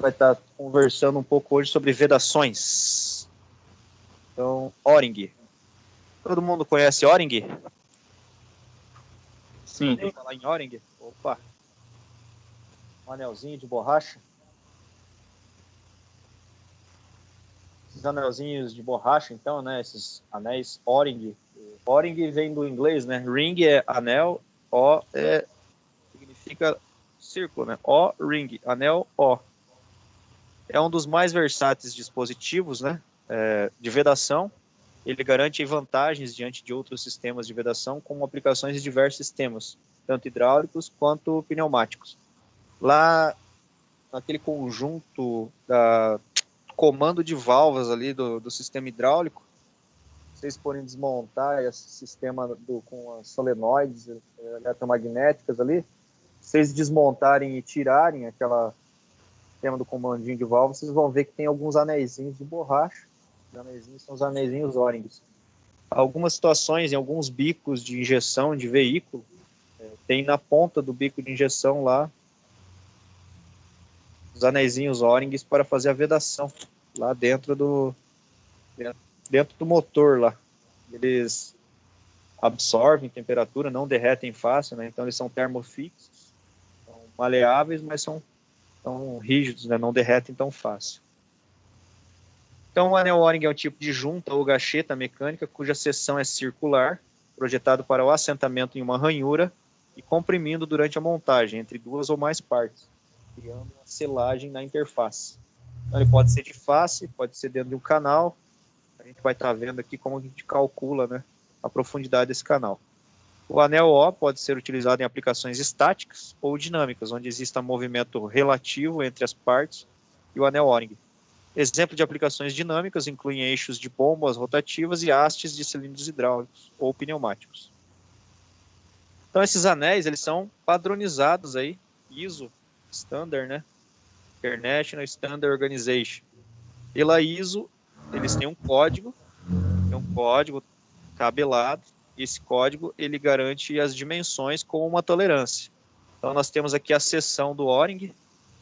vai estar conversando um pouco hoje sobre vedações. Então, O-ring. Todo mundo conhece O-ring? Sim. Vou falar em O-ring? Opa! Um anelzinho de borracha. Esses anelzinhos de borracha, então, né? Esses anéis O-ring. O-ring vem do inglês, né? Ring é anel, O significa círculo, né? O-ring, anel O. É um dos mais versáteis dispositivos, né? De vedação. Ele garante vantagens diante de outros sistemas de vedação, com aplicações de diversos sistemas, tanto hidráulicos quanto pneumáticos. Lá, naquele conjunto da comando de válvulas ali do sistema hidráulico, vocês podem desmontar esse sistema com as solenoides eletromagnéticas ali, vocês desmontarem e tirarem aquela sistema do comandinho de válvula, vocês vão ver que tem alguns anéisinhos de borracha. Os anéisinhos são os anéisinhos O-rings. Algumas situações, em alguns bicos de injeção de veículo, tem na ponta do bico de injeção lá os anéisinhos O-rings para fazer a vedação lá dentro do motor lá. Eles absorvem temperatura, não derretem fácil, né? Então eles são termofixos, são maleáveis, mas são rígidos, né? Não derretem tão fácil. Então, o anel O-ring é um tipo de junta ou gacheta mecânica cuja seção é circular, projetado para o assentamento em uma ranhura e comprimindo durante a montagem entre duas ou mais partes, criando uma selagem na interface. Então, ele pode ser de face, pode ser dentro de um canal. A gente vai estar vendo aqui como a gente calcula, né, a profundidade desse canal. O anel O pode ser utilizado em aplicações estáticas ou dinâmicas, onde exista movimento relativo entre as partes e o anel O-ring. Exemplo de aplicações dinâmicas incluem eixos de bombas rotativas e hastes de cilindros hidráulicos ou pneumáticos. Então, esses anéis, eles são padronizados aí, ISO, Standard, né? International Standard Organization. Pela ISO, eles têm um código tabelado, e esse código, ele garante as dimensões com uma tolerância. Então, nós temos aqui a seção do O-ring,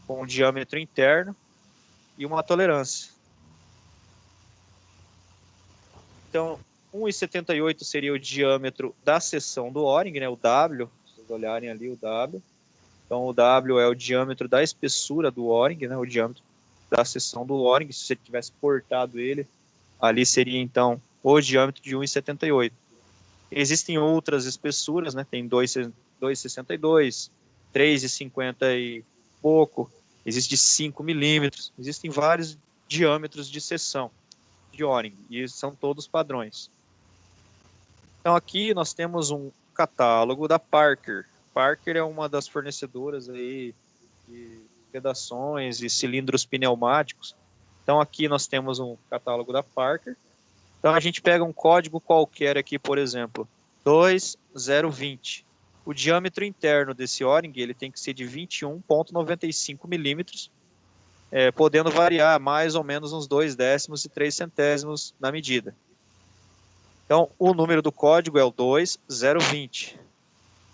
com um diâmetro interno e uma tolerância. Então, 1,78 seria o diâmetro da seção do O-ring, né, o W, se vocês olharem ali o W. Então, o W é o diâmetro da espessura do O-ring, né, o diâmetro da seção do O-ring. Se você tivesse cortado ele, ali seria, então, o diâmetro de 1,78. Existem outras espessuras, né, tem 2,62, 3,50 e pouco, existe 5 milímetros, existem vários diâmetros de seção de O-ring, e são todos padrões. Então aqui nós temos um catálogo da Parker. Parker é uma das fornecedoras aí de vedações e cilindros pneumáticos. Então aqui nós temos um catálogo da Parker. Então a gente pega um código qualquer aqui, por exemplo, 2020. O diâmetro interno desse O-ring ele tem que ser de 21,95 milímetros, podendo variar mais ou menos uns 2 décimos e 3 centésimos na medida. Então, o número do código é o 2020,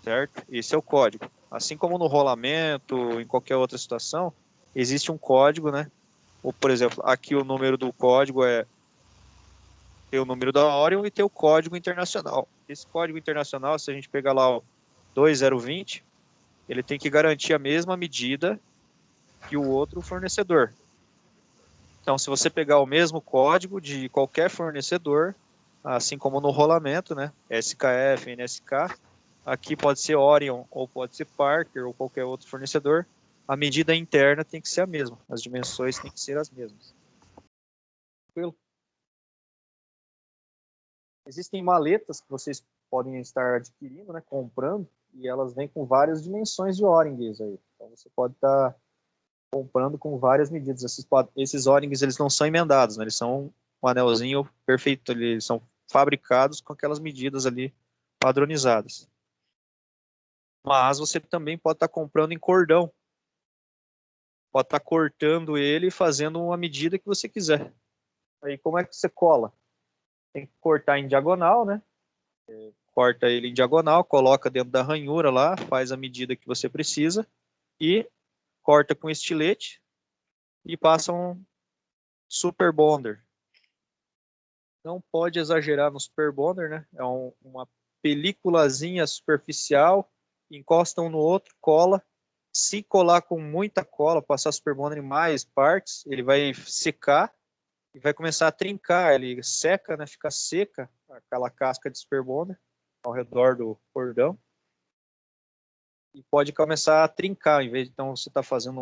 certo? Esse é o código. Assim como no rolamento, em qualquer outra situação, existe um código, né? Ou, por exemplo, aqui o número do código tem o número da Orion e tem o código internacional. Esse código internacional, se a gente pegar lá o 2020, ele tem que garantir a mesma medida que o outro fornecedor. Então, se você pegar o mesmo código de qualquer fornecedor, assim como no rolamento, né, SKF, NSK, aqui pode ser Orion, ou pode ser Parker, ou qualquer outro fornecedor, a medida interna tem que ser a mesma, as dimensões têm que ser as mesmas. Tranquilo? Existem maletas que vocês podem estar adquirindo, né, comprando, e elas vêm com várias dimensões de O-rings aí. Então, você pode estar comprando com várias medidas. Esses O-rings, eles não são emendados, né? Eles são um anelzinho perfeito, eles são fabricados com aquelas medidas ali padronizadas. Mas você também pode estar comprando em cordão. Pode estar cortando ele e fazendo uma medida que você quiser. Aí como é que você cola? Tem que cortar em diagonal, né? Corta ele em diagonal, coloca dentro da ranhura lá, faz a medida que você precisa e corta com estilete e passa um super bonder. Não pode exagerar no super bonder, né? É uma películazinha superficial, encosta um no outro, cola. Se colar com muita cola, passar super bonder em mais partes, ele vai secar e vai começar a trincar. Ele seca, né? Fica seca aquela casca de super bonder ao redor do cordão e pode começar a trincar. Em vez de então você está fazendo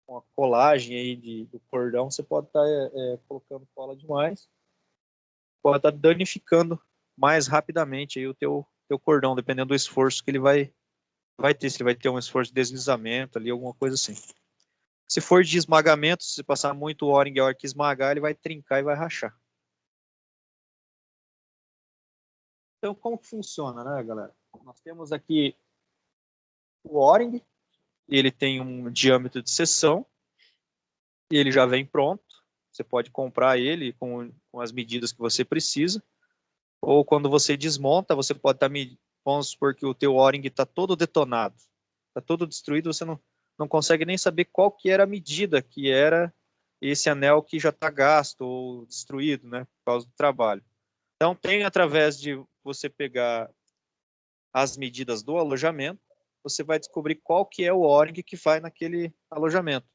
uma colagem aí do cordão, você pode estar colocando cola demais, pode estar danificando mais rapidamente aí o teu cordão, dependendo do esforço que ele vai ter, se ele vai ter um esforço de deslizamento ali, alguma coisa assim. Se for de esmagamento, se passar muito O-ring a hora que esmagar, ele vai trincar e vai rachar. Então, como que funciona, né, galera? Nós temos aqui o O-ring, ele tem um diâmetro de seção, e ele já vem pronto. Você pode comprar ele com as medidas que você precisa. Ou quando você desmonta, você pode estar medindo. Vamos supor que o teu O-ring está todo detonado, está todo destruído, você não consegue nem saber qual que era a medida que era esse anel que já está gasto ou destruído, né, por causa do trabalho. Então, tem através de você pegar as medidas do alojamento, você vai descobrir qual que é o O-ring que vai naquele alojamento.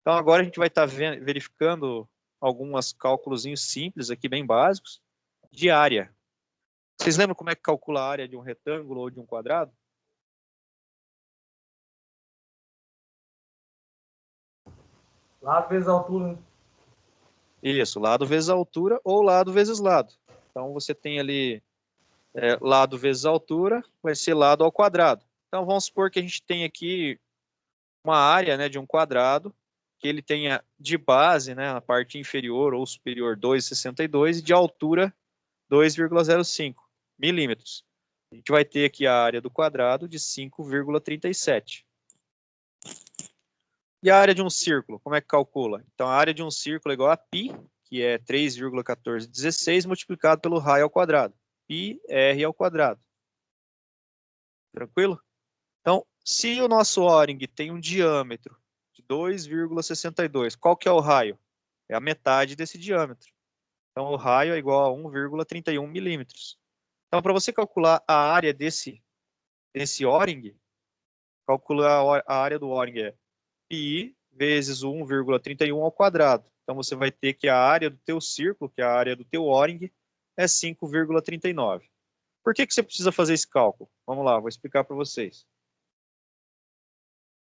Então, agora a gente vai estar verificando alguns cálculos simples aqui, bem básicos, de área. Vocês lembram como é que calcula a área de um retângulo ou de um quadrado? Lado vezes altura. Isso, lado vezes altura ou lado vezes lado. Então, você tem ali lado vezes altura, vai ser lado ao quadrado. Então, vamos supor que a gente tem aqui uma área, né, de um quadrado, que ele tenha de base, né, na parte inferior ou superior 2,62 e de altura 2,05 milímetros. A gente vai ter aqui a área do quadrado de 5,37. E a área de um círculo, como é que calcula? Então, a área de um círculo é igual a π, que é 3,1416, multiplicado pelo raio ao quadrado. Π r ao quadrado. Tranquilo? Então, se o nosso O-ring tem um diâmetro de 2,62, qual que é o raio? É a metade desse diâmetro. Então, o raio é igual a 1,31 milímetros. Então, para você calcular a área desse O-ring, calcular a área do O-ring é π vezes 1,31 ao quadrado. Então, você vai ter que a área do teu círculo, que é a área do teu O-ring, é 5,39. Por que você precisa fazer esse cálculo? Vamos lá, vou explicar para vocês.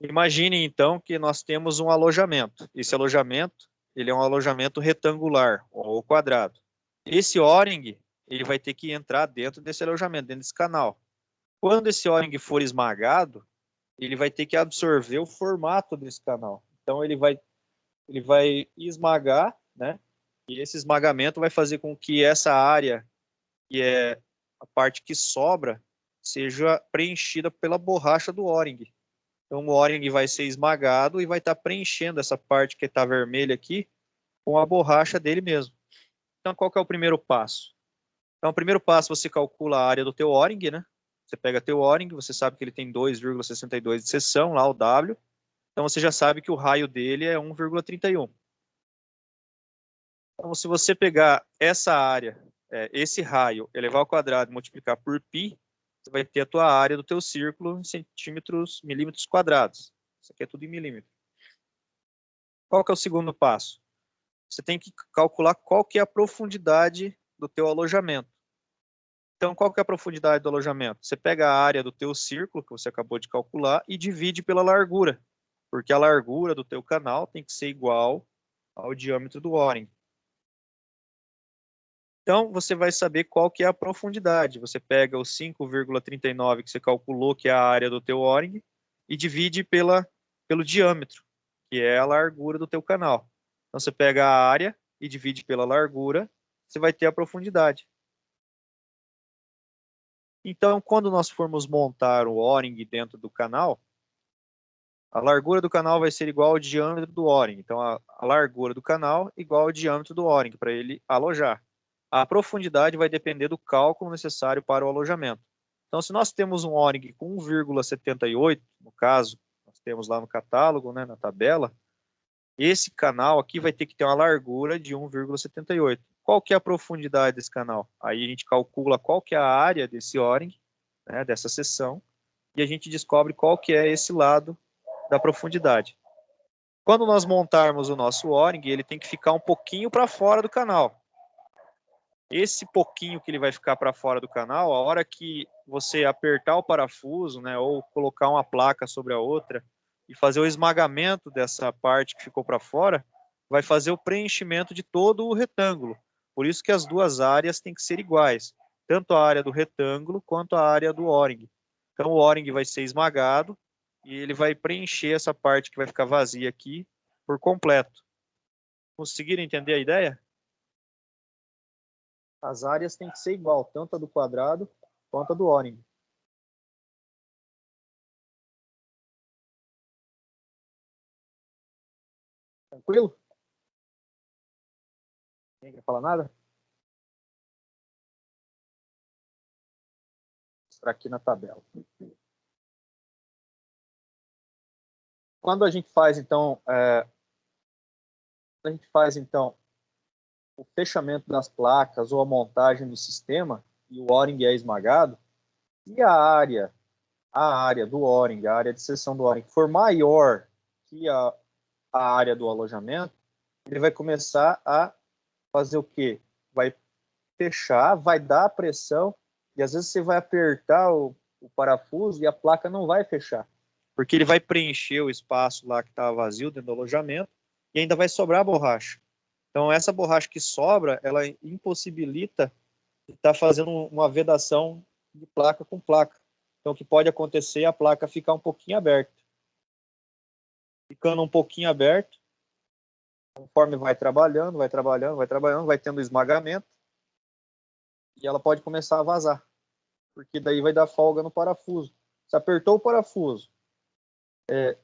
Imagine, então, que nós temos um alojamento. Esse alojamento, ele é um alojamento retangular, ou quadrado. Esse O-ring, ele vai ter que entrar dentro desse alojamento, dentro desse canal. Quando esse O-ring for esmagado, ele vai ter que absorver o formato desse canal. Então, ele vai esmagar, né? E esse esmagamento vai fazer com que essa área, que é a parte que sobra, seja preenchida pela borracha do O-ring. Então, o O-ring vai ser esmagado e vai estar preenchendo essa parte que está vermelha aqui com a borracha dele mesmo. Então, qual que é o primeiro passo? Então, o primeiro passo, você calcula a área do teu O-ring, né? Você pega teu O-ring, você sabe que ele tem 2,62 de seção, lá o W. Então, você já sabe que o raio dele é 1,31. Então, se você pegar essa área, esse raio, elevar ao quadrado e multiplicar por π, você vai ter a tua área do teu círculo em centímetros, milímetros quadrados. Isso aqui é tudo em milímetros. Qual que é o segundo passo? Você tem que calcular qual que é a profundidade do teu alojamento. Então, qual que é a profundidade do alojamento? Você pega a área do teu círculo, que você acabou de calcular, e divide pela largura, porque a largura do teu canal tem que ser igual ao diâmetro do O-ring. Então, você vai saber qual que é a profundidade. Você pega o 5,39 que você calculou, que é a área do teu O-ring, e divide pelo diâmetro, que é a largura do teu canal. Então, você pega a área e divide pela largura, você vai ter a profundidade. Então, quando nós formos montar o O-ring dentro do canal, a largura do canal vai ser igual ao diâmetro do O-ring. Então, a largura do canal igual ao diâmetro do O-ring, para ele alojar. A profundidade vai depender do cálculo necessário para o alojamento. Então, se nós temos um O-ring com 1,78, no caso, nós temos lá no catálogo, né, na tabela, esse canal aqui vai ter que ter uma largura de 1,78. Qual que é a profundidade desse canal? Aí a gente calcula qual que é a área desse O-ring, né, dessa seção, e a gente descobre qual que é esse lado da profundidade. Quando nós montarmos o nosso O-ring, ele tem que ficar um pouquinho para fora do canal. Esse pouquinho que ele vai ficar para fora do canal, a hora que você apertar o parafuso, né, ou colocar uma placa sobre a outra e fazer o esmagamento dessa parte que ficou para fora, vai fazer o preenchimento de todo o retângulo. Por isso que as duas áreas têm que ser iguais, tanto a área do retângulo quanto a área do O-ring. Então o O-ring vai ser esmagado e ele vai preencher essa parte que vai ficar vazia aqui por completo. Conseguiram entender a ideia? As áreas têm que ser igual, tanto a do quadrado quanto a do O-ring. Tranquilo? Ninguém quer falar nada? Vou mostrar aqui na tabela. Quando a gente faz, então, o fechamento das placas ou a montagem do sistema e o O-ring é esmagado, e a área do O-ring, a área de seção do O-ring for maior que a área do alojamento, ele vai começar a fazer o quê? Vai fechar, vai dar pressão, e às vezes você vai apertar o parafuso e a placa não vai fechar, porque ele vai preencher o espaço lá que estava vazio dentro do alojamento e ainda vai sobrar borracha. Então, essa borracha que sobra, ela impossibilita de estar fazendo uma vedação de placa com placa. Então, o que pode acontecer é a placa ficar um pouquinho aberta. Ficando um pouquinho aberto, conforme vai trabalhando, vai tendo esmagamento, e ela pode começar a vazar, porque daí vai dar folga no parafuso. Você apertou o parafuso,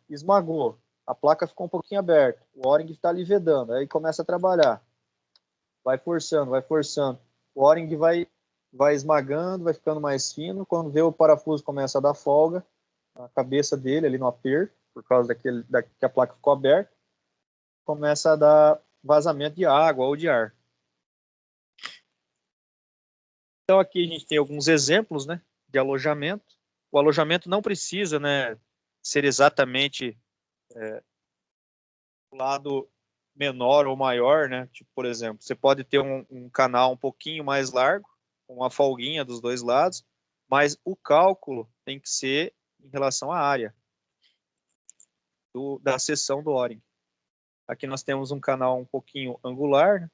esmagou, a placa ficou um pouquinho aberta, o O-ring está ali vedando, aí começa a trabalhar, vai forçando, o O-ring vai esmagando, vai ficando mais fino, quando vê o parafuso começa a dar folga na cabeça dele, ali no aperto, por causa que a placa ficou aberta, começa a dar vazamento de água ou de ar. Então aqui a gente tem alguns exemplos, né, de alojamento. O alojamento não precisa, né, ser exatamente do lado menor ou maior, né? Tipo, por exemplo, você pode ter um canal um pouquinho mais largo, com uma folguinha dos dois lados, mas o cálculo tem que ser em relação à área da seção do O-ring. Aqui nós temos um canal um pouquinho angular, né?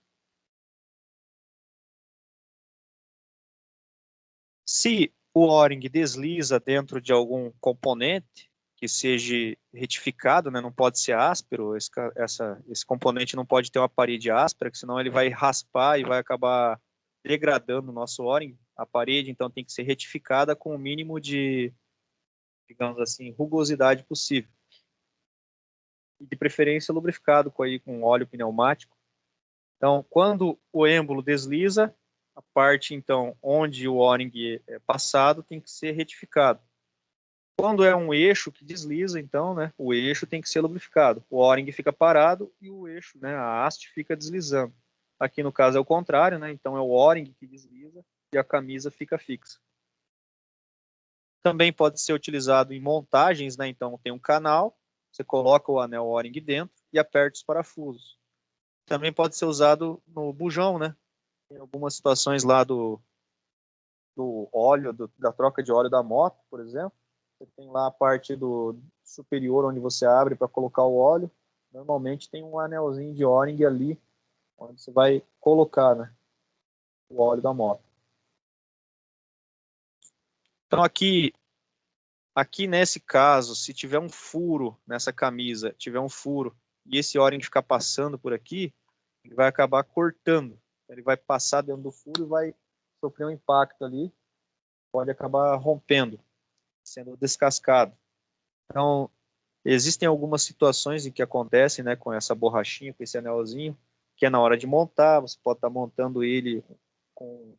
Se o O-ring desliza dentro de algum componente que seja retificado, né, não pode ser áspero, esse componente não pode ter uma parede áspera, que senão ele vai raspar e vai acabar degradando o nosso O-ring. A parede, então, tem que ser retificada com o mínimo de, digamos assim, rugosidade possível. E de preferência lubrificado com óleo pneumático. Então, quando o êmbolo desliza, a parte, então, onde o O-ring é passado tem que ser retificado. Quando é um eixo que desliza, então, né, o eixo tem que ser lubrificado. O O-ring fica parado e o eixo, né, a haste fica deslizando. Aqui no caso é o contrário, né, então é o O-ring que desliza e a camisa fica fixa. Também pode ser utilizado em montagens, né, então tem um canal, você coloca o anel O-ring dentro e aperta os parafusos. Também pode ser usado no bujão, né, em algumas situações lá do óleo, da troca de óleo da moto, por exemplo. Você tem lá a parte do superior onde você abre para colocar o óleo. Normalmente tem um anelzinho de O-ring ali, onde você vai colocar, né, o óleo da moto. Então aqui nesse caso, se tiver um furo nessa camisa, tiver um furo e esse O-ring ficar passando por aqui, ele vai acabar cortando. Ele vai passar dentro do furo e vai sofrer um impacto ali, pode acabar rompendo, sendo descascado. Então, existem algumas situações em que acontecem, né, com essa borrachinha, com esse anelzinho, que é na hora de montar, você pode estar montando ele com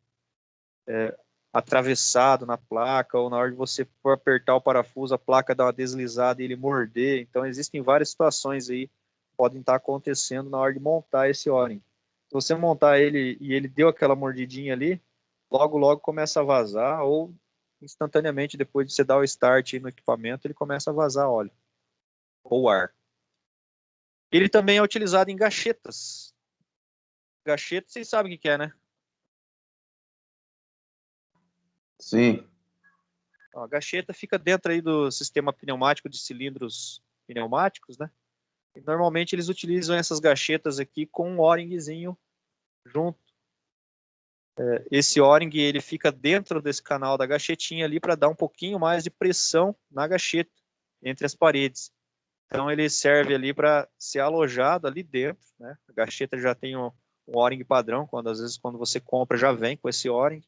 atravessado na placa, ou na hora de você for apertar o parafuso, a placa dá uma deslizada e ele morder. Então, existem várias situações aí podem estar acontecendo na hora de montar esse O-ring. Se você montar ele e ele deu aquela mordidinha ali, logo começa a vazar, ou instantaneamente depois de você dar o start no equipamento, ele começa a vazar óleo ou ar. Ele também é utilizado em gachetas. Gacheta, vocês sabem o que é, né? Sim. A gacheta fica dentro aí do sistema pneumático de cilindros pneumáticos, né? E normalmente eles utilizam essas gachetas aqui com um O-ringzinho junto. Esse O-ring ele fica dentro desse canal da gachetinha ali para dar um pouquinho mais de pressão na gacheta, entre as paredes. Então ele serve ali para ser alojado ali dentro, né? A gacheta já tem um O-ring padrão, às vezes quando você compra já vem com esse O-ring.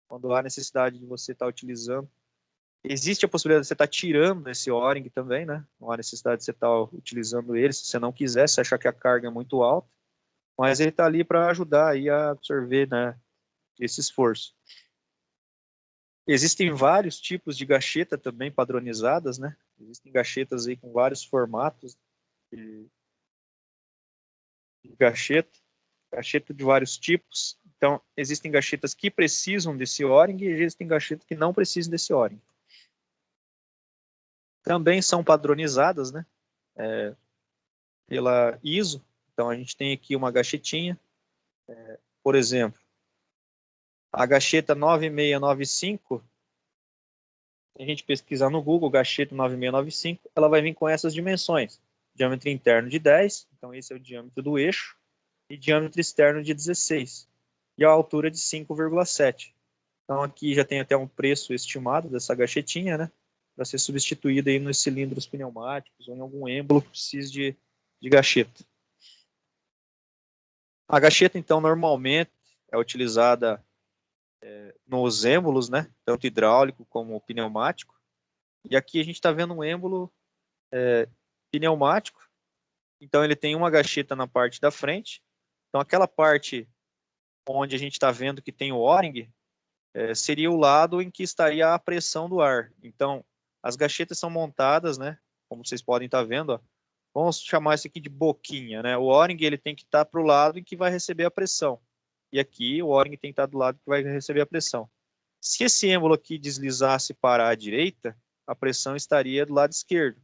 Quando há necessidade de você estar utilizando. Existe a possibilidade de você estar tirando esse O-ring também, né? Não há necessidade de você estar utilizando ele, se você não quiser, se achar que a carga é muito alta. Mas ele está ali para ajudar aí a absorver, né, esse esforço. Existem vários tipos de gacheta também padronizadas, né? Existem gachetas aí com vários formatos de gacheta, gacheta de vários tipos. Então, existem gachetas que precisam desse O-ring e existem gachetas que não precisam desse O-ring. Também são padronizadas, né? Pela ISO. Então, a gente tem aqui uma gachetinha. Por exemplo, a gacheta 9695, se a gente pesquisar no Google, gacheta 9695, ela vai vir com essas dimensões. Diâmetro interno de 10, então esse é o diâmetro do eixo, e diâmetro externo de 16, e a altura de 5,7. Então aqui já tem até um preço estimado dessa gachetinha, né? Para ser substituída aí nos cilindros pneumáticos ou em algum êmbolo que precise de gacheta. A gacheta, então, normalmente é utilizada nos êmbolos, né? Tanto hidráulico como pneumático. E aqui a gente está vendo um êmbolo pneumático. Então ele tem uma gacheta na parte da frente. Então aquela parte onde a gente está vendo que tem o O-ring seria o lado em que estaria a pressão do ar. Então as gachetas são montadas, né? Como vocês podem estar vendo, ó, vamos chamar isso aqui de boquinha, né? O O-ring ele tem que estar para o lado em que vai receber a pressão. E aqui o O-ring tem que estar do lado que vai receber a pressão. Se esse êmbolo aqui deslizasse para a direita, a pressão estaria do lado esquerdo.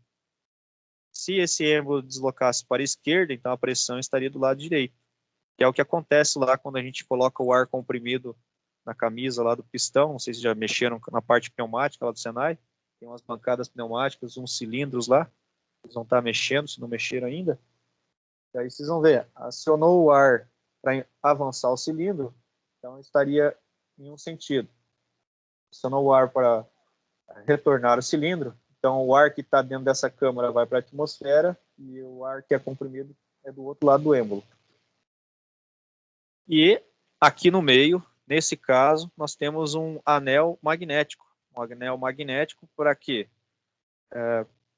Se esse êmbolo deslocasse para a esquerda, então a pressão estaria do lado direito. Que é o que acontece lá quando a gente coloca o ar comprimido na camisa lá do pistão. Não sei se já mexeram na parte pneumática lá do Senai. Tem umas bancadas pneumáticas, uns cilindros lá. Eles vão estar mexendo, se não mexeram ainda. E aí vocês vão ver, acionou o ar para avançar o cilindro, então estaria em um sentido. Acionou o ar para retornar o cilindro, então o ar que está dentro dessa câmara vai para a atmosfera e o ar que é comprimido é do outro lado do êmbolo. E aqui no meio, nesse caso, nós temos um anel magnético. Um anel magnético para quê?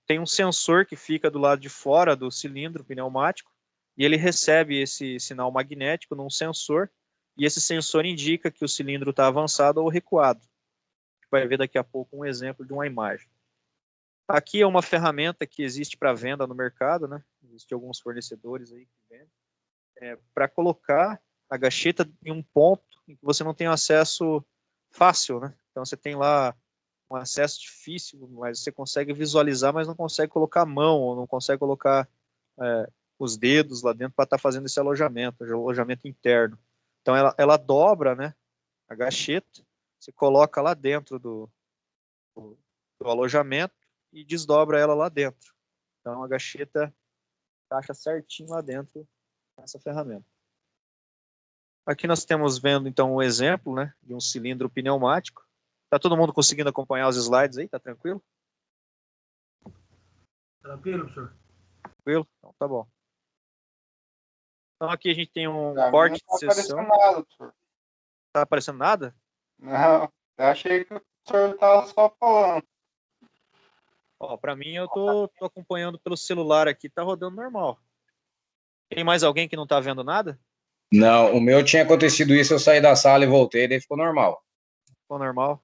Tem um sensor que fica do lado de fora do cilindro pneumático e ele recebe esse sinal magnético num sensor e esse sensor indica que o cilindro está avançado ou recuado. Vai ver daqui a pouco um exemplo de uma imagem. Aqui é uma ferramenta que existe para venda no mercado, né? Existem alguns fornecedores aí que vendem, para colocar a gacheta em um ponto em que você não tem acesso fácil, né? Então você tem lá um acesso difícil, mas você consegue visualizar, mas não consegue colocar a mão, ou não consegue colocar os dedos lá dentro para estar fazendo esse alojamento interno. Então ela dobra, né, a gacheta, você coloca lá dentro do alojamento e desdobra ela lá dentro. Então a gacheta encaixa certinho lá dentro dessa ferramenta. Aqui nós temos vendo então um exemplo, né, de um cilindro pneumático. Tá todo mundo conseguindo acompanhar os slides aí? Tá tranquilo? Tranquilo, professor? Tranquilo? Então tá bom. Então aqui a gente tem um Pra mim corte não de tá seção. aparecendo nada, professor. Tá aparecendo nada? Não, eu achei que o senhor tava só falando. Ó, para mim eu tô acompanhando pelo celular aqui, tá rodando normal. Tem mais alguém que não tá vendo nada? Não, o meu tinha acontecido isso, eu saí da sala e voltei, daí ficou normal. Ficou normal.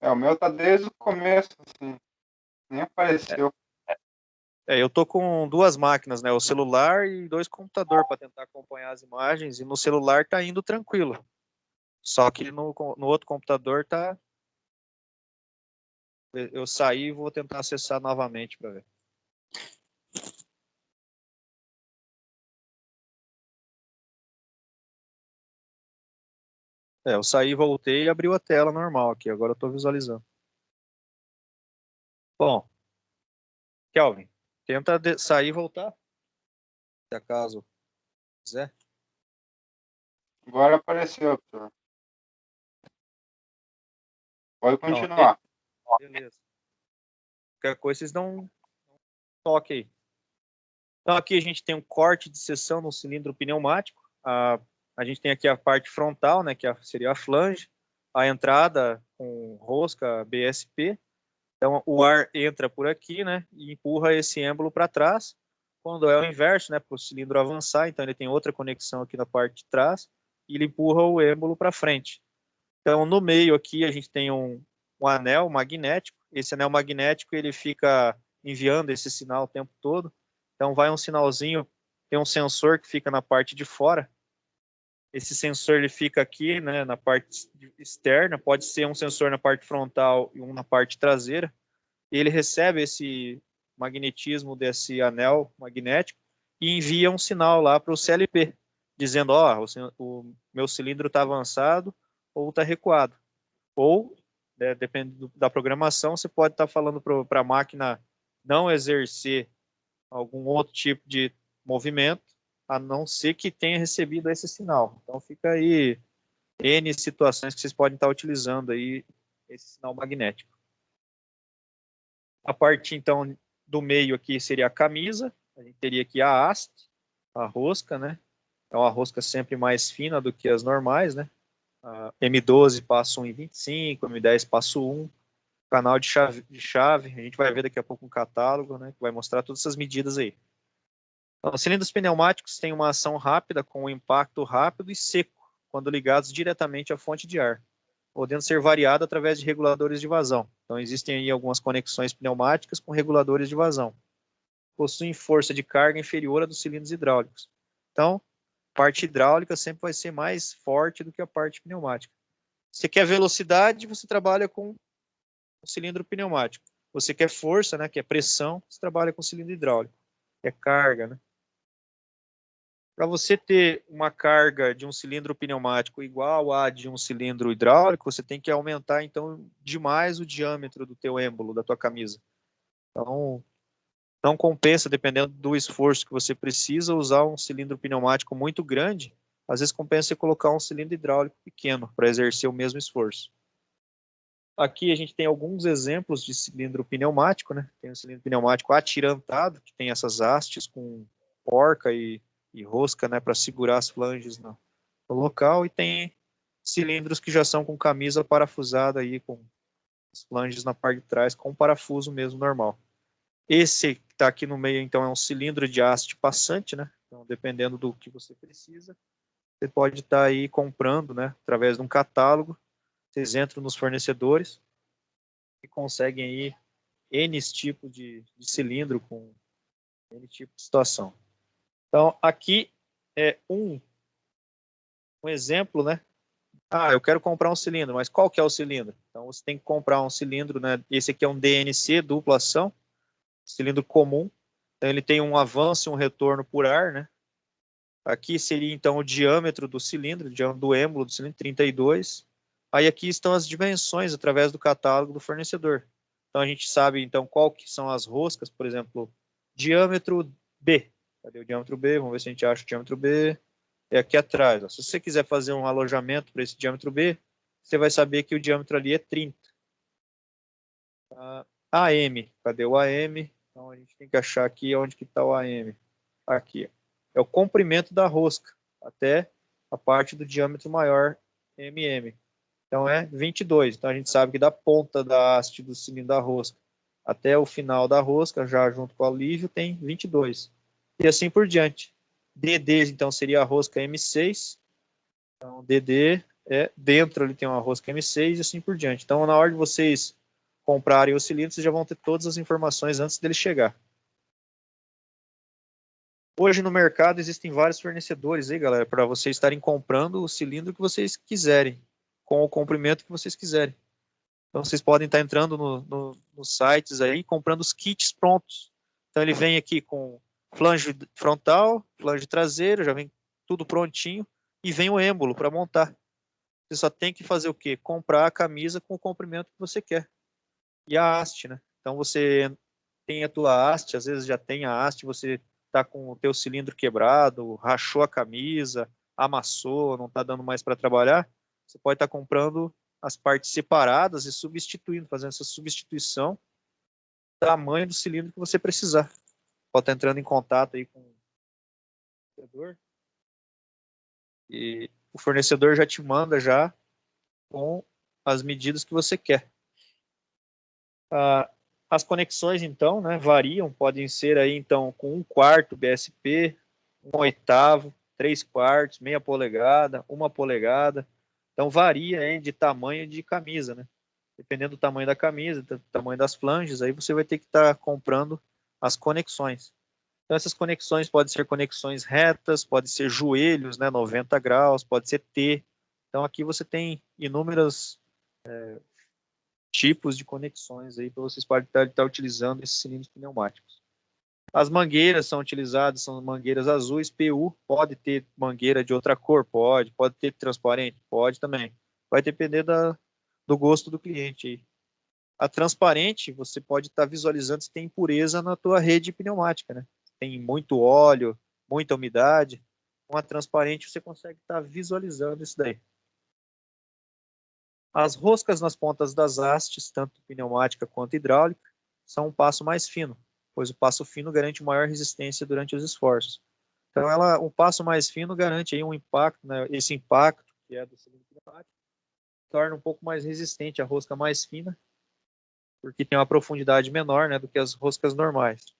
O meu tá desde o começo, assim. Nem apareceu. Eu tô com duas máquinas, né? O celular e dois computadores para tentar acompanhar as imagens, e no celular tá indo tranquilo. Só que no outro computador tá. Eu saí e vou tentar acessar novamente para ver. Eu saí, voltei e abriu a tela normal aqui. Agora eu estou visualizando. Bom, Kelvin, tenta sair e voltar, se acaso quiser. Agora apareceu, professor. Pode Não, continuar. beleza. Qualquer coisa, vocês dão um toque aí. Então, aqui a gente tem um corte de seção no cilindro pneumático. A gente tem aqui a parte frontal, né, que seria a flange, a entrada com rosca BSP. Então, o ar entra por aqui, né, e empurra esse êmbolo para trás. Quando é o inverso, né, para o cilindro avançar, então ele tem outra conexão aqui na parte de trás, e ele empurra o êmbolo para frente. Então, no meio aqui, a gente tem um anel magnético. Esse anel magnético, ele fica enviando esse sinal o tempo todo. Então, vai um sinalzinho, tem um sensor que fica na parte de fora. Esse sensor, ele fica aqui, né, na parte externa. Pode ser um sensor na parte frontal e um na parte traseira. E ele recebe esse magnetismo desse anel magnético e envia um sinal lá para o CLP, dizendo, o meu cilindro está avançado ou está recuado. Ou, né, dependendo da programação, você pode estar falando para a máquina não exercer algum outro tipo de movimento, a não ser que tenha recebido esse sinal. Então fica aí N situações que vocês podem estar utilizando aí esse sinal magnético. A parte, então, do meio aqui seria a camisa. A gente teria aqui a haste, a rosca, né? É uma rosca sempre mais fina do que as normais, né? A M12 passa 1,25, M10 passa 1. Canal de chave, a gente vai ver daqui a pouco um catálogo, né? Que vai mostrar todas essas medidas aí. Então, os cilindros pneumáticos têm uma ação rápida com um impacto rápido e seco, quando ligados diretamente à fonte de ar, podendo ser variado através de reguladores de vazão. Então, existem aí algumas conexões pneumáticas com reguladores de vazão. Possuem força de carga inferior à dos cilindros hidráulicos. Então, a parte hidráulica sempre vai ser mais forte do que a parte pneumática. Você quer velocidade, você trabalha com o cilindro pneumático. Você quer força, né, que é pressão, você trabalha com cilindro hidráulico, que é carga, né? Para você ter uma carga de um cilindro pneumático igual à de um cilindro hidráulico, você tem que aumentar, então, demais o diâmetro do teu êmbolo, da tua camisa. Então, não compensa, dependendo do esforço que você precisa, usar um cilindro pneumático muito grande. Às vezes compensa você colocar um cilindro hidráulico pequeno para exercer o mesmo esforço. Aqui a gente tem alguns exemplos de cilindro pneumático, né? Tem um cilindro pneumático atirantado, que tem essas hastes com porca e rosca, né, para segurar as flanges no local, e tem cilindros que já são com camisa parafusada aí, com as flanges na parte de trás, com parafuso mesmo normal. Esse que está aqui no meio, então, é um cilindro de haste passante, né? Então, dependendo do que você precisa, você pode estar aí comprando, né, através de um catálogo. Vocês entram nos fornecedores e conseguem aí N tipos de cilindro com N tipo de situação. Então, aqui é um exemplo, né? Eu quero comprar um cilindro, mas qual que é o cilindro? Então, você tem que comprar um cilindro, né? Esse aqui é um DNC, dupla ação, cilindro comum. Então, ele tem um avanço e um retorno por ar, né? Aqui seria, então, o diâmetro do cilindro, o diâmetro do êmbolo do cilindro, 32. Aí aqui estão as dimensões através do catálogo do fornecedor. Então, a gente sabe, então, qual que são as roscas, por exemplo, diâmetro B. Cadê o diâmetro B? Vamos ver se a gente acha o diâmetro B. É aqui atrás. Ó. Se você quiser fazer um alojamento para esse diâmetro B, você vai saber que o diâmetro ali é 30. AM. Cadê o AM? Então, a gente tem que achar aqui onde que está o AM. Aqui. É o comprimento da rosca até a parte do diâmetro maior, MM. Então, é 22. Então, a gente sabe que da ponta da haste do cilindro da rosca até o final da rosca, já junto com o alívio, tem 22. E assim por diante. DD, então, seria a rosca M6. Então, DD é dentro, ali tem uma rosca M6 e assim por diante. Então, na hora de vocês comprarem o cilindro, vocês já vão ter todas as informações antes dele chegar. Hoje no mercado existem vários fornecedores aí, galera, para vocês estarem comprando o cilindro que vocês quiserem, com o comprimento que vocês quiserem. Então vocês podem estar entrando nos sites aí, comprando os kits prontos. Então ele vem aqui com flange frontal, flange traseiro, já vem tudo prontinho, e vem o êmbolo para montar. Você só tem que fazer o quê? Comprar a camisa com o comprimento que você quer. E a haste, né? Então você tem a tua haste, às vezes já tem a haste, você está com o teu cilindro quebrado, rachou a camisa, amassou, não está dando mais para trabalhar, você pode estar comprando as partes separadas e substituindo, fazendo essa substituição do tamanho do cilindro que você precisar. Pode estar entrando em contato aí com o fornecedor e o fornecedor já te manda já com as medidas que você quer. As conexões, então, né, variam, podem ser aí, então, com 1/4 BSP, 1/8, 3/4, meia polegada, 1 polegada. Então, varia aí de tamanho de camisa, né? Dependendo do tamanho da camisa, do tamanho das flanges, aí você vai ter que estar comprando as conexões. Então, essas conexões podem ser conexões retas, pode ser joelhos, né, 90 graus, pode ser T. Então, aqui você tem inúmeros tipos de conexões aí para vocês podem estar utilizando esses cilindros pneumáticos. As mangueiras são utilizadas, são mangueiras azuis, PU, pode ter mangueira de outra cor, pode ter transparente, pode também. Vai depender do gosto do cliente aí. A transparente, você pode estar visualizando se tem impureza na tua rede pneumática, né? Tem muito óleo, muita umidade. Com a transparente, você consegue estar visualizando isso daí. As roscas nas pontas das hastes, tanto pneumática quanto hidráulica, são um passo mais fino, pois o passo fino garante maior resistência durante os esforços. Então, um passo mais fino garante aí um impacto, né? Esse impacto, que é do cilindro pneumático, torna um pouco mais resistente a rosca mais fina, porque tem uma profundidade menor, né, do que as roscas normais.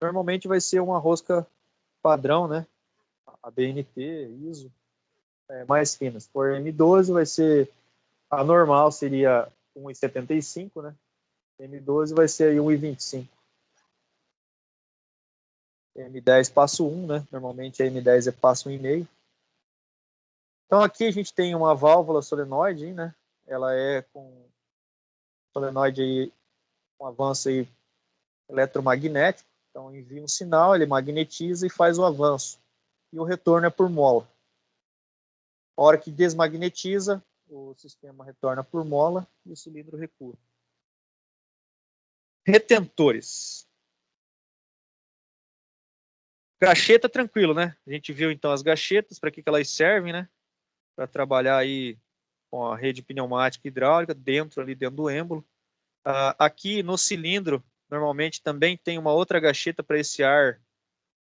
Normalmente vai ser uma rosca padrão, né, a BNT, ISO, mais fina. Se for M12, vai ser, a normal seria 1,75, né, M12 vai ser aí 1,25. M10 passo 1, né, normalmente a M10 é passo 1,5. Então aqui a gente tem uma válvula solenoide, né, ela é com solenoide aí, com avanço aí eletromagnético. Então envia um sinal, ele magnetiza e faz o avanço. E o retorno é por mola. A hora que desmagnetiza, o sistema retorna por mola e o cilindro recua. Retentores. Gacheta, tranquilo, né? A gente viu então as gachetas, para que elas servem, né? Para trabalhar aí com a rede pneumática hidráulica dentro do êmbolo. Aqui no cilindro, normalmente também tem uma outra gacheta para esse ar,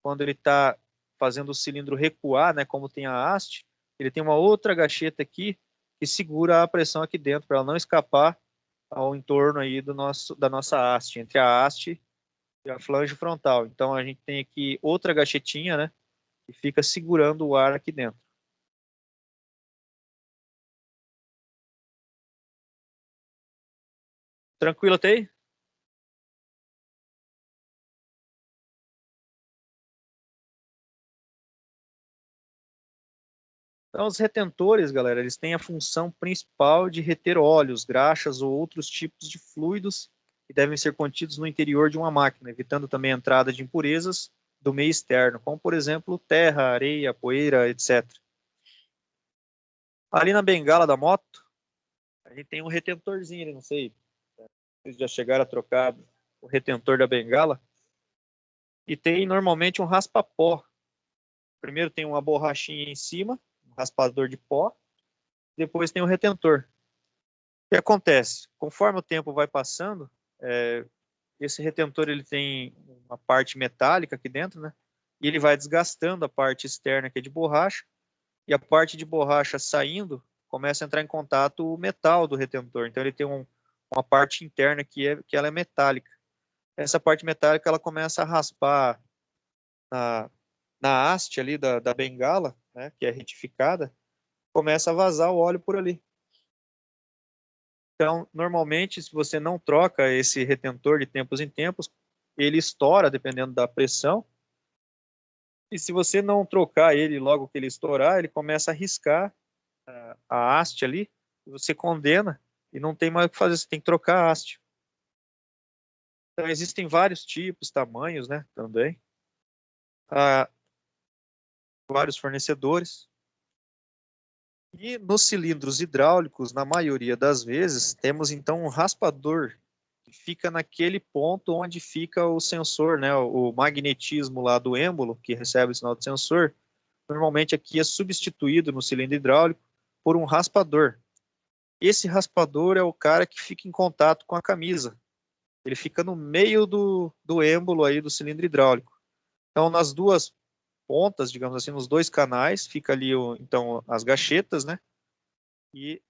quando ele está fazendo o cilindro recuar, né? Como tem a haste, ele tem uma outra gacheta aqui que segura a pressão aqui dentro, para ela não escapar ao entorno aí da nossa haste, entre a haste e a flange frontal. Então a gente tem aqui outra gachetinha, né? Que fica segurando o ar aqui dentro. Tranquilo até aí? Então, os retentores, galera, eles têm a função principal de reter óleos, graxas ou outros tipos de fluidos que devem ser contidos no interior de uma máquina, evitando também a entrada de impurezas do meio externo, como, por exemplo, terra, areia, poeira, etc. Ali na bengala da moto, a gente tem um retentorzinho, não sei, vocês já chegaram a trocar o retentor da bengala, e tem normalmente um raspa-pó. Primeiro tem uma borrachinha em cima, um raspador de pó, depois tem o retentor. O que acontece? Conforme o tempo vai passando, esse retentor ele tem uma parte metálica aqui dentro, né? E ele vai desgastando a parte externa que é de borracha, e a parte de borracha saindo começa a entrar em contato o metal do retentor. Então ele tem uma parte interna que ela é metálica. Essa parte metálica ela começa a raspar na haste ali da bengala, né? Que é retificada, começa a vazar o óleo por ali. Então, normalmente, se você não troca esse retentor de tempos em tempos, ele estoura, dependendo da pressão, E se você não trocar ele logo que ele estourar, ele começa a riscar a haste ali, você condena e não tem mais o que fazer, você tem que trocar a haste. Então existem vários tipos, tamanhos, né, também. Ah, vários fornecedores. E nos cilindros hidráulicos, na maioria das vezes, temos então um raspador que fica naquele ponto onde fica o sensor, né, o magnetismo lá do êmbolo, que recebe o sinal do sensor. Normalmente aqui é substituído no cilindro hidráulico por um raspador. Esse raspador é o cara que fica em contato com a camisa. Ele fica no meio do êmbolo aí do cilindro hidráulico. Então, nas duas pontas, digamos assim, nos dois canais, fica ali então as gachetas, né? E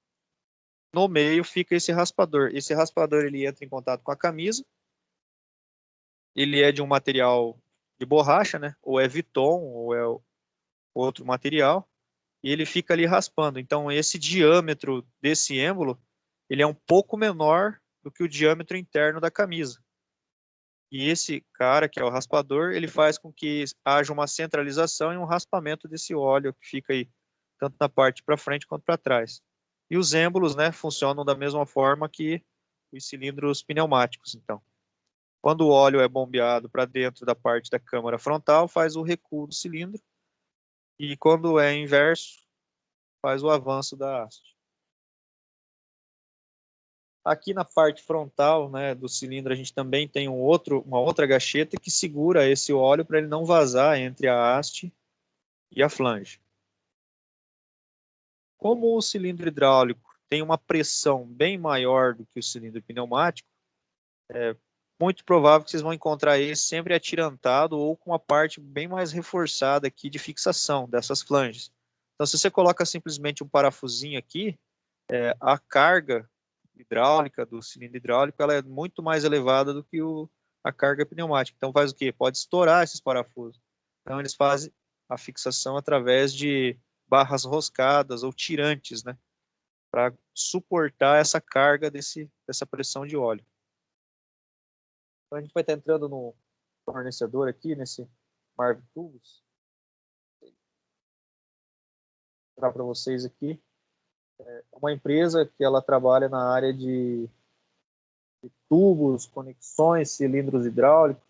no meio fica esse raspador. Esse raspador ele entra em contato com a camisa. Ele é de um material de borracha, né? Ou é Viton, ou é outro material. E ele fica ali raspando. Então, esse diâmetro desse êmbolo, ele é um pouco menor do que o diâmetro interno da camisa. E esse cara, que é o raspador, ele faz com que haja uma centralização e um raspamento desse óleo que fica aí, tanto na parte para frente quanto para trás. E os êmbolos, né, funcionam da mesma forma que os cilindros pneumáticos, então. Quando o óleo é bombeado para dentro da parte da câmara frontal, faz o recuo do cilindro, e quando é inverso, faz o avanço da haste. Aqui na parte frontal, né, do cilindro, a gente também tem uma outra gacheta que segura esse óleo para ele não vazar entre a haste e a flange. Como o cilindro hidráulico tem uma pressão bem maior do que o cilindro pneumático, é muito provável que vocês vão encontrar ele sempre atirantado ou com uma parte bem mais reforçada aqui de fixação dessas flanges. Então, se você coloca simplesmente um parafusinho aqui, a carga hidráulica do cilindro hidráulico ela é muito mais elevada do que a carga pneumática. Então faz o quê? Pode estourar esses parafusos. Então eles fazem a fixação através de barras roscadas ou tirantes, né? Para suportar essa carga dessa pressão de óleo. Então a gente vai estar entrando no fornecedor aqui, nesse Marv Tubos. Vou mostrar para vocês aqui. É uma empresa que ela trabalha na área de tubos, conexões, cilindros hidráulicos.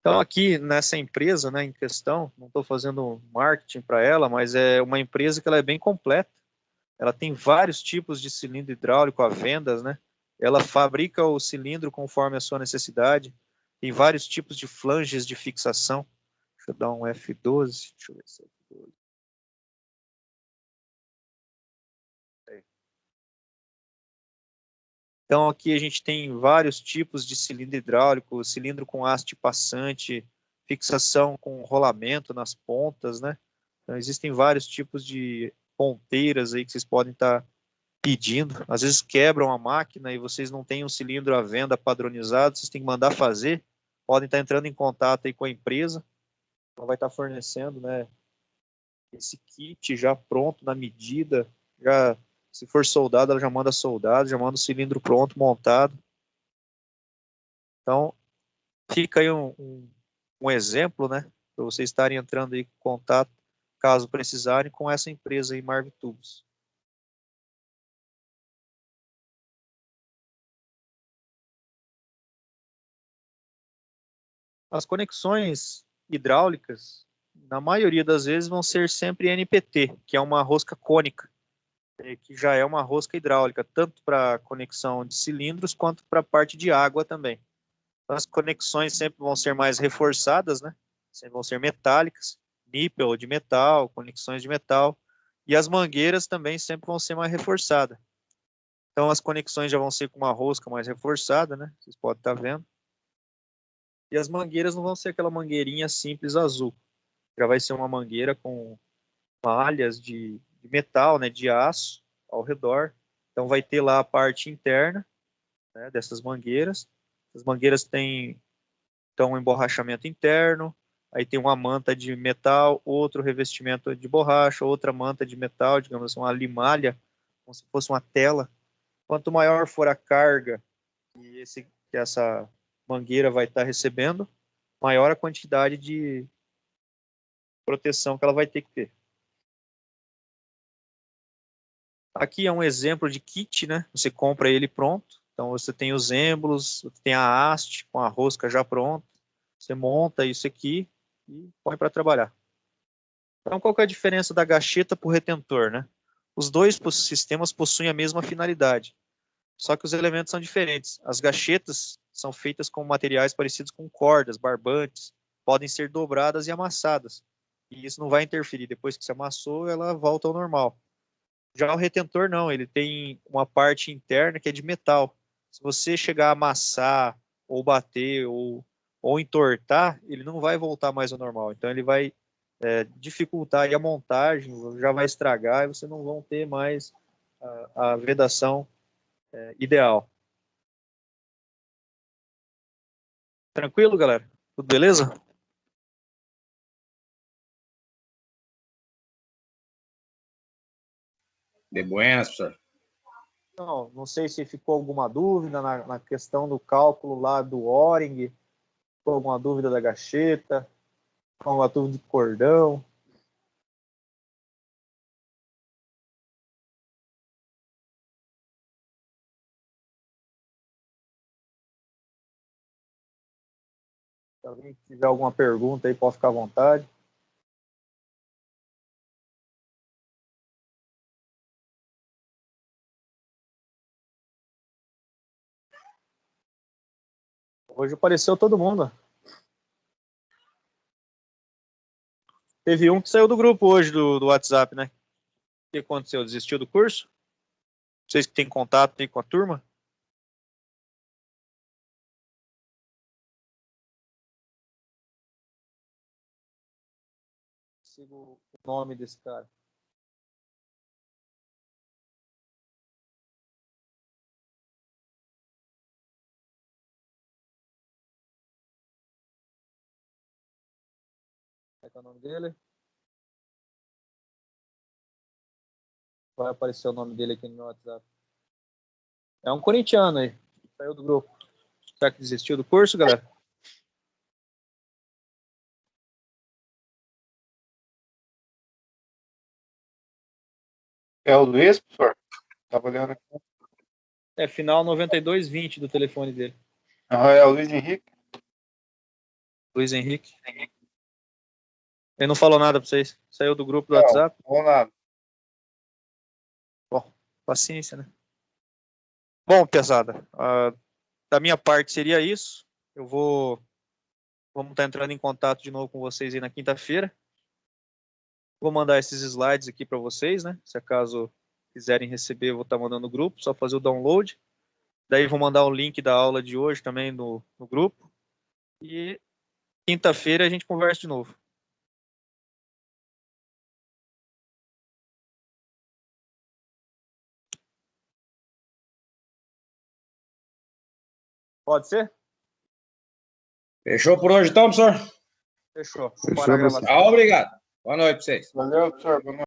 Então, aqui nessa empresa, né, em questão, não estou fazendo marketing para ela, mas é uma empresa que ela é bem completa. Ela tem vários tipos de cilindro hidráulico à venda, né? Ela fabrica o cilindro conforme a sua necessidade. Tem vários tipos de flanges de fixação. Deixa eu dar um F12. Deixa eu ver se é F12. Então, aqui a gente tem vários tipos de cilindro hidráulico, cilindro com haste passante, fixação com rolamento nas pontas, né? Então, existem vários tipos de ponteiras aí que vocês podem estar pedindo. Às vezes quebram a máquina e vocês não têm um cilindro à venda padronizado, vocês têm que mandar fazer. Podem estar entrando em contato aí com a empresa, ela vai estar fornecendo, né, esse kit já pronto, na medida, já se for soldado, ela já manda soldado, já manda o cilindro pronto, montado. Então, fica aí um exemplo, né, para vocês estarem entrando aí em contato, caso precisarem, com essa empresa aí, Marv Tubos. As conexões hidráulicas, na maioria das vezes, vão ser sempre NPT, que é uma rosca cônica, que já é uma rosca hidráulica, tanto para conexão de cilindros quanto para a parte de água também. As conexões sempre vão ser mais reforçadas, né? Sempre vão ser metálicas, níquel de metal, conexões de metal, e as mangueiras também sempre vão ser mais reforçadas. Então as conexões já vão ser com uma rosca mais reforçada, né? Vocês podem estar vendo. E as mangueiras não vão ser aquela mangueirinha simples azul. Já vai ser uma mangueira com malhas de metal, né? De aço ao redor. Então vai ter lá a parte interna, né, dessas mangueiras. As mangueiras têm então um emborrachamento interno, aí tem uma manta de metal, outro revestimento de borracha, outra manta de metal, digamos assim, uma limalha como se fosse uma tela. Quanto maior for a carga que essa mangueira vai estar recebendo, maior a quantidade de proteção que ela vai ter que ter. Aqui é um exemplo de kit, né? Você compra ele pronto. Então você tem os êmbolos, tem a haste com a rosca já pronta. Você monta isso aqui e põe para trabalhar. Então qual que é a diferença da gacheta para o retentor, né? Os dois sistemas possuem a mesma finalidade, só que os elementos são diferentes. As gachetas são feitas com materiais parecidos com cordas, barbantes, podem ser dobradas e amassadas. E isso não vai interferir. Depois que você amassou, ela volta ao normal. Já o retentor não, ele tem uma parte interna que é de metal. Se você chegar a amassar, ou bater, ou entortar, ele não vai voltar mais ao normal. Então ele vai dificultar aí a montagem, já vai estragar e vocês não vão ter mais a vedação ideal. Tranquilo, galera? Tudo beleza? De buenas, professor. Não sei se ficou alguma dúvida na questão do cálculo lá do O-ring, ficou alguma dúvida da gacheta, ficou alguma dúvida do cordão. Se alguém tiver alguma pergunta aí, pode ficar à vontade. Hoje apareceu todo mundo. Teve um que saiu do grupo hoje do WhatsApp, né? O que aconteceu? Desistiu do curso? Vocês que têm contato aí com a turma? Sigo o nome desse cara. Qual é o nome dele? Vai aparecer o nome dele aqui no meu WhatsApp. É um corintiano aí. Saiu do grupo. Será que desistiu do curso, galera? É o Luiz, professor? Tava olhando aqui. É final 9220 do telefone dele. Ah, é o Luiz Henrique? Luiz Henrique. Ele não falou nada pra vocês. Saiu do grupo do Não, WhatsApp. vamos lá. Bom, paciência, né? Bom, pesada. Da minha parte seria isso. Vamos estar entrando em contato de novo com vocês aí na quinta-feira. Vou mandar esses slides aqui para vocês, né? Se acaso quiserem receber, eu vou estar mandando no grupo, só fazer o download. Daí vou mandar o link da aula de hoje também no grupo. E quinta-feira a gente conversa de novo. Pode ser? Fechou por hoje, então, professor? Fechou. Fechou, Parar a professor. gravação. Obrigado. Boa noite para vocês. Valeu, professor. Boa noite.